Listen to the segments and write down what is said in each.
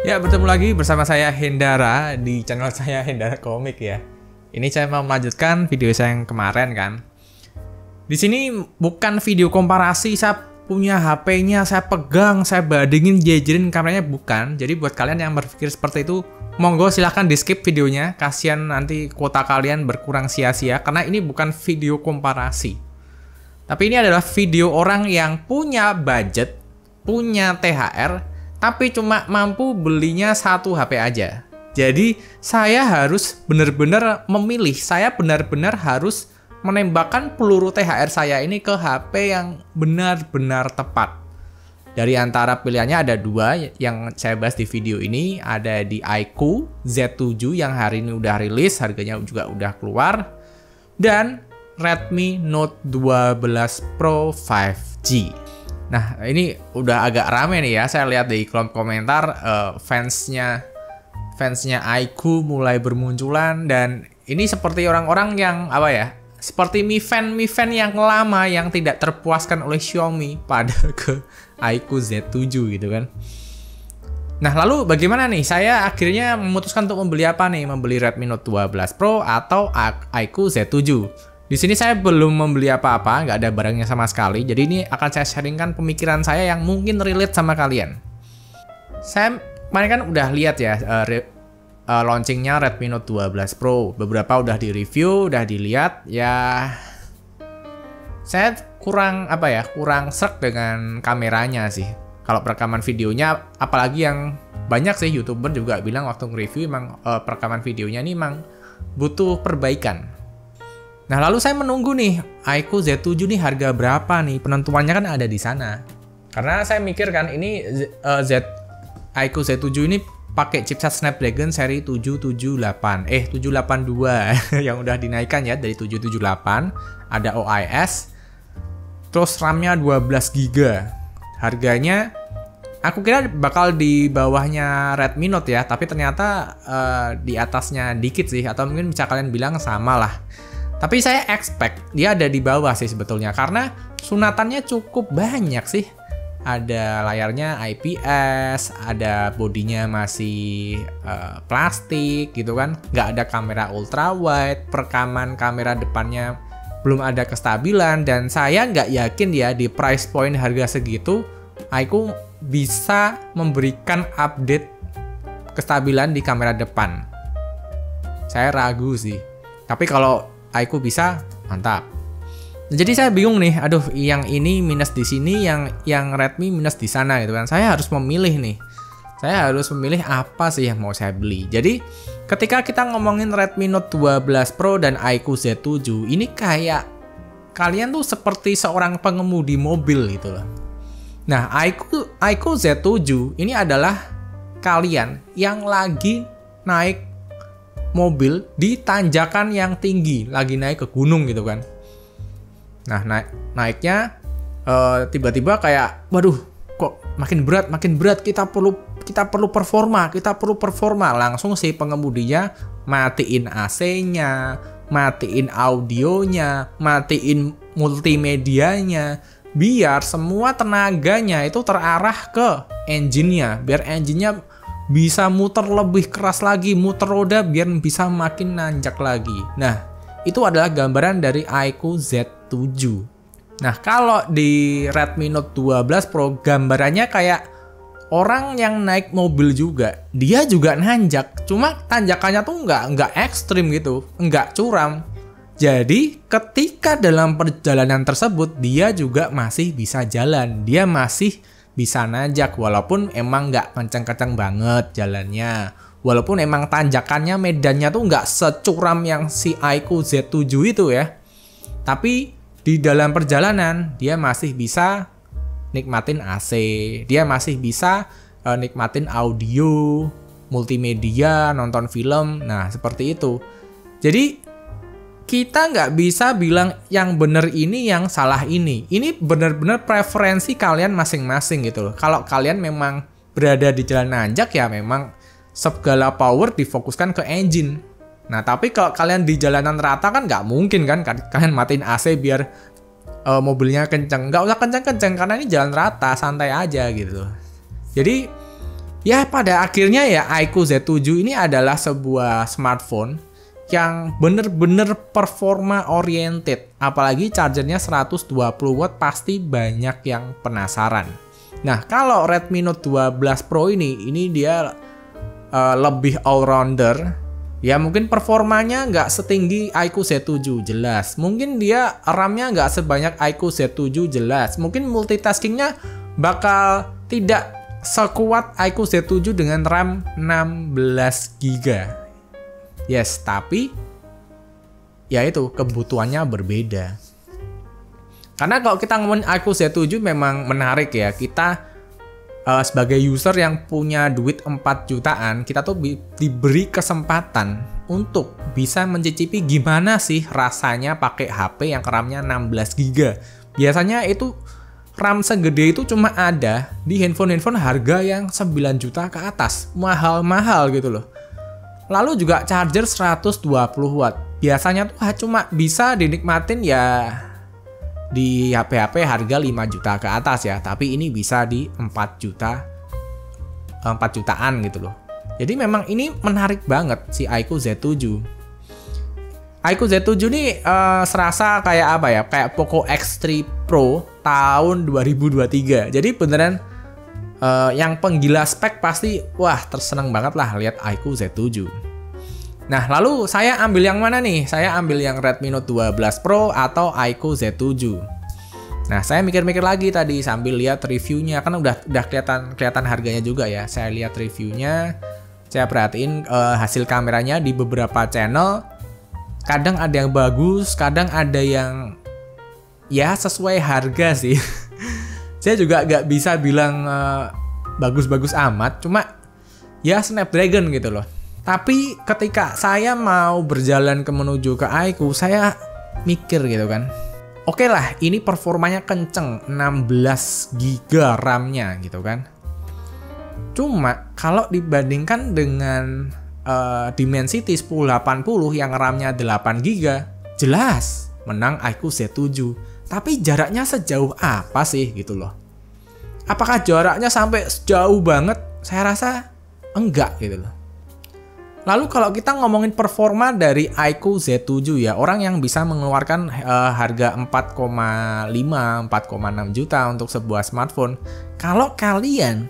Ya, bertemu lagi bersama saya Hendara di channel saya Hendara Komik ya. Ini saya mau melanjutkan video saya yang kemarin kan. Di sini bukan video komparasi, saya punya HP-nya, saya pegang, saya bandingin, jejerin kameranya, bukan. Jadi buat kalian yang berpikir seperti itu, monggo silahkan di skip videonya. Kasihan nanti kuota kalian berkurang sia-sia karena ini bukan video komparasi. Tapi ini adalah video orang yang punya budget, punya THR, tapi cuma mampu belinya satu HP aja. Jadi saya harus benar-benar memilih, saya benar-benar harus menembakkan peluru THR saya ini ke HP yang benar-benar tepat. Dari antara pilihannya ada dua yang saya bahas di video ini, ada di iQOO Z7 yang hari ini udah rilis, harganya juga udah keluar, dan Redmi Note 12 Pro 5G. Nah, ini udah agak rame nih ya, saya lihat di kolom komentar fansnya iQOO mulai bermunculan, dan ini seperti orang-orang yang apa ya, seperti Mi Fan yang lama yang tidak terpuaskan oleh Xiaomi pada ke iQOO Z7 gitu kan. Nah, lalu bagaimana nih? Saya akhirnya memutuskan untuk membeli apa nih? Membeli Redmi Note 12 Pro atau iQOO Z7. Di sini saya belum membeli apa-apa, nggak ada barangnya sama sekali. Jadi ini akan saya sharingkan pemikiran saya yang mungkin relate sama kalian. Saya kemarin kan udah lihat ya launchingnya Redmi Note 12 Pro. Beberapa udah di-review, udah dilihat. Ya, saya kurang srek dengan kameranya sih. Kalau perekaman videonya, apalagi yang banyak sih YouTuber juga bilang waktu nge-review emang perekaman videonya ini emang butuh perbaikan. Nah, lalu saya menunggu nih, iQOO Z7 nih harga berapa nih? Penentuannya kan ada di sana. Karena saya mikir kan ini iQOO Z7 ini pakai chipset Snapdragon seri 778, 782 yang udah dinaikkan ya dari 778, ada OIS. Terus RAM-nya 12 GB. Harganya aku kira bakal di bawahnya Redmi Note ya, tapi ternyata di atasnya dikit sih, atau mungkin bisa kalian bilang sama lah. Tapi saya expect dia ada di bawah sih sebetulnya, karena sunatannya cukup banyak sih. Ada layarnya IPS, ada bodinya masih plastik gitu kan, nggak ada kamera ultra wide, perekaman kamera depannya belum ada kestabilan, dan saya nggak yakin ya di price point harga segitu iQOO bisa memberikan update kestabilan di kamera depan. Saya ragu sih. Tapi kalau iQOO bisa, mantap. Jadi saya bingung nih, aduh yang ini minus di sini, yang Redmi minus di sana gitu kan. Saya harus memilih nih. Saya harus memilih apa sih yang mau saya beli. Jadi ketika kita ngomongin Redmi Note 12 Pro dan iQOO Z7, ini kayak kalian tuh seperti seorang pengemudi mobil gitu loh. Nah, iQOO Z7 ini adalah kalian yang lagi naik mobil di tanjakan yang tinggi, lagi naik ke gunung gitu kan. Nah, naiknya tiba-tiba kayak, waduh, kok makin berat, kita perlu performa. Langsung si pengemudinya matiin AC-nya, matiin audionya, matiin multimedianya, biar semua tenaganya itu terarah ke engine-nya, biar engine-nya bisa muter lebih keras lagi, muter roda biar bisa makin nanjak lagi. Nah, itu adalah gambaran dari iQOO Z7. Nah, kalau di Redmi Note 12 Pro gambarannya kayak orang yang naik mobil juga. Dia juga nanjak, cuma tanjakannya tuh nggak ekstrim gitu, nggak curam. Jadi, ketika dalam perjalanan tersebut, dia juga masih bisa jalan. Dia masih bisa nanjak, walaupun emang nggak kenceng-kenceng banget jalannya. Walaupun emang tanjakannya, medannya tuh nggak securam yang si iQOO Z7 itu ya. Tapi di dalam perjalanan, dia masih bisa nikmatin AC. Dia masih bisa nikmatin audio, multimedia, nonton film. Nah, seperti itu. Jadi kita nggak bisa bilang yang bener ini, yang salah ini. Ini bener-bener preferensi kalian masing-masing gitu loh. Kalau kalian memang berada di jalan nanjak ya memang segala power difokuskan ke engine. Nah, tapi kalau kalian di jalanan rata kan nggak mungkin kan kalian matiin AC biar mobilnya kenceng. Nggak usah kenceng-kenceng karena ini jalan rata, santai aja gitu. Jadi Ya pada akhirnya ya iQOO Z7 ini adalah sebuah smartphone yang bener-bener performa oriented. Apalagi chargernya 120 watt, pasti banyak yang penasaran. Nah kalau Redmi Note 12 Pro ini dia lebih all-rounder. Ya mungkin performanya nggak setinggi iQOO Z7 jelas. Mungkin dia RAM-nya nggak sebanyak iQOO Z7 jelas. Mungkin multitaskingnya bakal tidak sekuat iQOO Z7 dengan RAM 16 GB. Yes, tapi ya itu kebutuhannya berbeda. Karena kalau kita ngomongin iQOO Z7 memang menarik ya. Kita sebagai user yang punya duit 4 jutaan, kita tuh diberi kesempatan untuk bisa mencicipi gimana sih rasanya pakai HP yang RAM-nya 16 GB. Biasanya itu RAM segede itu cuma ada di handphone-handphone harga yang 9 juta ke atas. Mahal-mahal gitu loh. Lalu juga charger 120 watt. Biasanya tuh cuma bisa dinikmatin ya di HP-HP harga 5 juta ke atas ya, tapi ini bisa di 4 jutaan gitu loh. Jadi memang ini menarik banget si iQOO Z7. iQOO Z7 ini serasa kayak apa ya? Kayak Poco X3 Pro tahun 2023. Jadi beneran yang penggila spek pasti wah tersenang banget lah lihat iQOO Z7. Nah, lalu saya ambil yang mana nih? Saya ambil yang Redmi Note 12 Pro atau iQOO Z7. Nah, saya mikir-mikir lagi tadi sambil lihat reviewnya, kan udah kelihatan harganya juga ya. Saya lihat reviewnya, saya perhatiin hasil kameranya di beberapa channel. Kadang ada yang bagus, kadang ada yang ya sesuai harga sih. Saya juga nggak bisa bilang bagus-bagus amat, cuma ya Snapdragon gitu loh. Tapi ketika saya mau berjalan menuju ke iQOO, saya mikir gitu kan. Oke lah, ini performanya kenceng, 16 GB RAM-nya gitu kan. Cuma kalau dibandingkan dengan Dimensity 1080 yang RAM-nya 8 GB, jelas menang iQOO Z7. Tapi jaraknya sejauh apa sih gitu loh. Apakah jaraknya sampai jauh banget? Saya rasa enggak gitu loh. Lalu kalau kita ngomongin performa dari iQOO Z7 ya, orang yang bisa mengeluarkan harga 4,5, 4,6 juta untuk sebuah smartphone. Kalau kalian,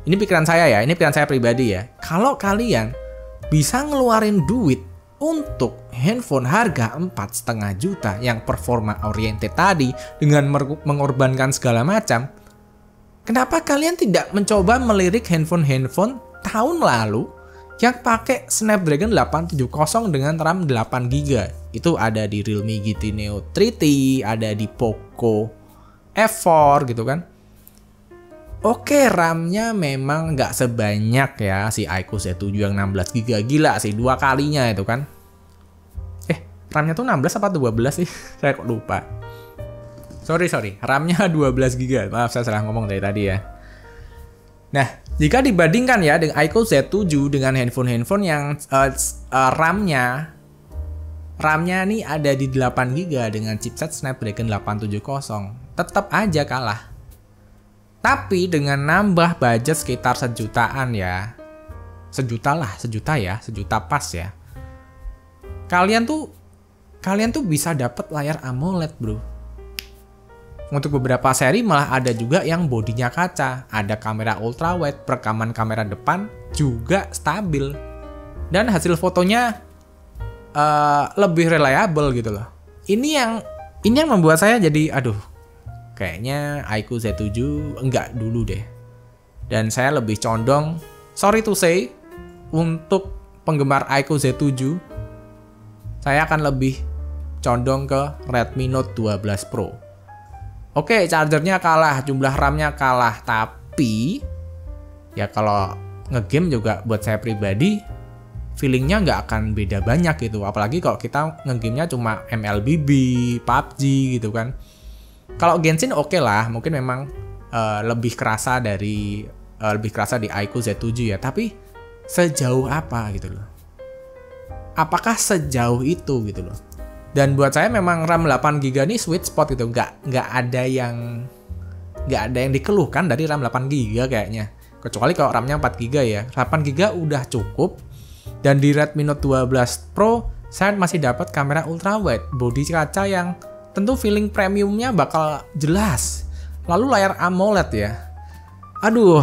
ini pikiran saya ya, ini pikiran saya pribadi ya. Kalau kalian bisa ngeluarin duit untuk handphone harga 4,5 juta yang performa oriented tadi dengan mengorbankan segala macam, kenapa kalian tidak mencoba melirik handphone-handphone tahun lalu yang pakai Snapdragon 870 dengan RAM 8 GB. Itu ada di Realme GT Neo 3T, ada di Poco F4 gitu kan. Oke, RAM-nya memang nggak sebanyak ya si iQOO Z7 yang 16 GB. Gila sih, 2 kalinya itu kan. RAM-nya tuh 16 apa 12 sih? Saya kok lupa. Sorry. RAM-nya 12 GB. Maaf, saya salah ngomong dari tadi ya. Nah, jika dibandingkan ya dengan iQOO Z7 dengan handphone-handphone yang RAM-nya nih ada di 8 GB dengan chipset Snapdragon 870, tetap aja kalah. Tapi dengan nambah budget sekitar sejutaan ya, sejuta pas ya. Kalian tuh bisa dapat layar AMOLED, bro. Untuk beberapa seri malah ada juga yang bodinya kaca, ada kamera ultrawide, perekaman kamera depan juga stabil, dan hasil fotonya lebih reliable gitu loh. Ini yang membuat saya jadi kayaknya iQOO Z7 enggak dulu deh. Dan saya lebih condong, sorry to say, untuk penggemar iQOO Z7, saya akan lebih condong ke Redmi Note 12 Pro. Oke, chargernya kalah, jumlah RAM-nya kalah, tapi ya kalau ngegame juga buat saya pribadi feelingnya nggak akan beda banyak gitu. Apalagi kalau kita ngegamenya cuma MLBB, PUBG gitu kan. Kalau Genshin oke lah, mungkin memang lebih kerasa di iQOO Z7 ya. Tapi sejauh apa gitu loh? Apakah sejauh itu gitu loh? Dan buat saya memang RAM 8 GB ini sweet spot gitu, nggak ada yang dikeluhkan dari RAM 8 GB kayaknya. Kecuali kalau RAM-nya 4GB ya. 8GB udah cukup. Dan di Redmi Note 12 Pro saya masih dapat kamera ultrawide, bodi kaca yang tentu feeling premiumnya bakal jelas. Lalu layar AMOLED ya. Aduh,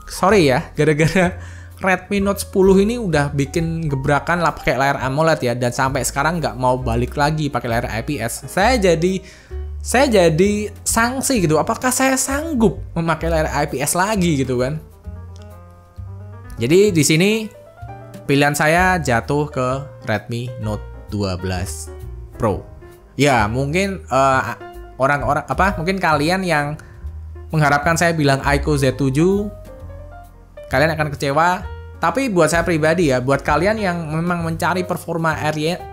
sorry ya, gara-gara Redmi Note 10 ini udah bikin gebrakan lah pakai layar AMOLED ya, dan sampai sekarang nggak mau balik lagi pakai layar IPS. Saya jadi sanksi gitu. Apakah saya sanggup memakai layar IPS lagi gitu kan? Jadi di sini pilihan saya jatuh ke Redmi Note 12 Pro. Ya, mungkin mungkin kalian yang mengharapkan saya bilang iQOO Z7, kalian akan kecewa. Tapi buat saya pribadi ya, buat kalian yang memang mencari performa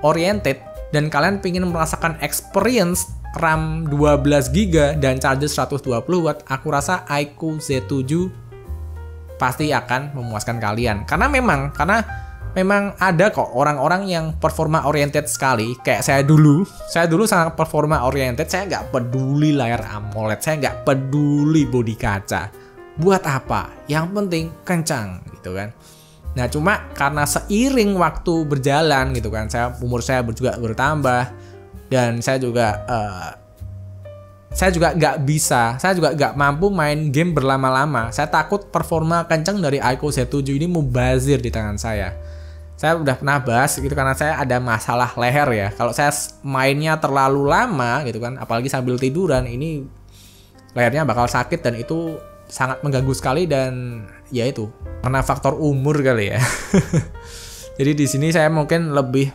oriented dan kalian ingin merasakan experience RAM 12GB dan charger 120W, aku rasa iQOO Z7 pasti akan memuaskan kalian. Karena memang ada kok orang-orang yang performa oriented sekali. Kayak saya dulu sangat performa oriented. Saya nggak peduli layar AMOLED, saya nggak peduli bodi kaca. Buat apa? Yang penting kencang gitu kan. Nah, cuma karena seiring waktu berjalan gitu kan, umur saya juga bertambah, dan saya juga nggak mampu main game berlama-lama. Saya takut performa kencang dari iQOO Z7 ini mubazir di tangan saya. Saya udah pernah bahas gitu, karena saya ada masalah leher ya. Kalau saya mainnya terlalu lama gitu kan, apalagi sambil tiduran, ini lehernya bakal sakit dan itu sangat mengganggu sekali. Dan ya itu karena faktor umur kali ya. Jadi di sini saya mungkin lebih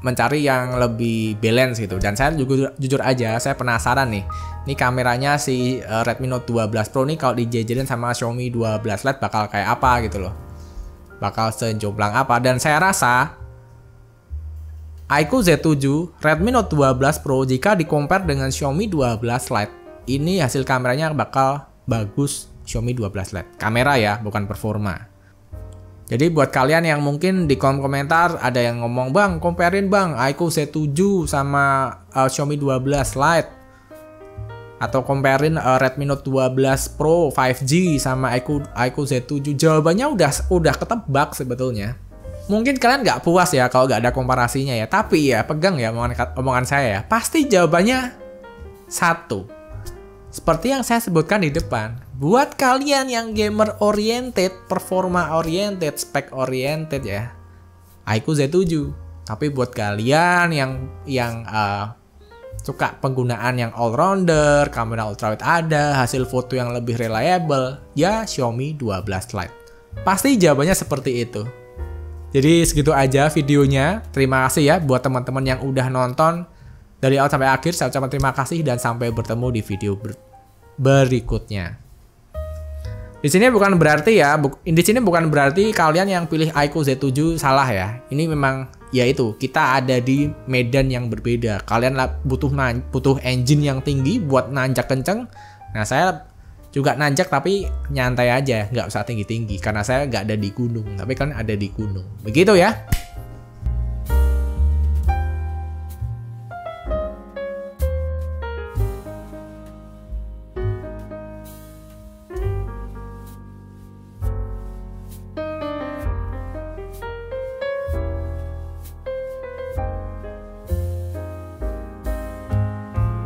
mencari yang lebih balance gitu. Dan saya juga jujur aja, saya penasaran nih. Ini kameranya si Redmi Note 12 Pro nih kalau dijejerin sama Xiaomi 12 Lite bakal kayak apa gitu loh. Bakal sejomplang apa. Dan saya rasa iQOO Z7, Redmi Note 12 Pro jika di-compare dengan Xiaomi 12 Lite, ini hasil kameranya bakal bagus Xiaomi 12 Lite. Kamera ya, bukan performa. Jadi buat kalian yang mungkin di kolom komentar ada yang ngomong, "Bang, comparein bang iQOO Z7 sama Xiaomi 12 Lite." Atau comparein Redmi Note 12 Pro 5G sama iQOO Z7. Jawabannya udah ketebak sebetulnya. Mungkin kalian nggak puas ya kalau nggak ada komparasinya ya. Tapi ya pegang ya omongan saya ya. Pasti jawabannya satu. Seperti yang saya sebutkan di depan. Buat kalian yang gamer oriented, performa oriented, spek oriented ya, iQOO Z7. Tapi buat kalian yang suka penggunaan yang all-rounder, kamera ultrawide ada, hasil foto yang lebih reliable, ya Xiaomi 12 Lite. Pasti jawabannya seperti itu. Jadi segitu aja videonya. Terima kasih ya buat teman-teman yang udah nonton dari awal sampai akhir. Saya ucapkan terima kasih dan sampai bertemu di video berikutnya. Di sini bukan berarti kalian yang pilih iQOO Z7 salah ya. Ini memang ya itu, kita ada di medan yang berbeda. Kalian butuh engine yang tinggi buat nanjak kenceng. Nah, saya juga nanjak tapi nyantai aja, nggak usah tinggi-tinggi karena saya nggak ada di gunung. Tapi kalian ada di gunung. Begitu ya.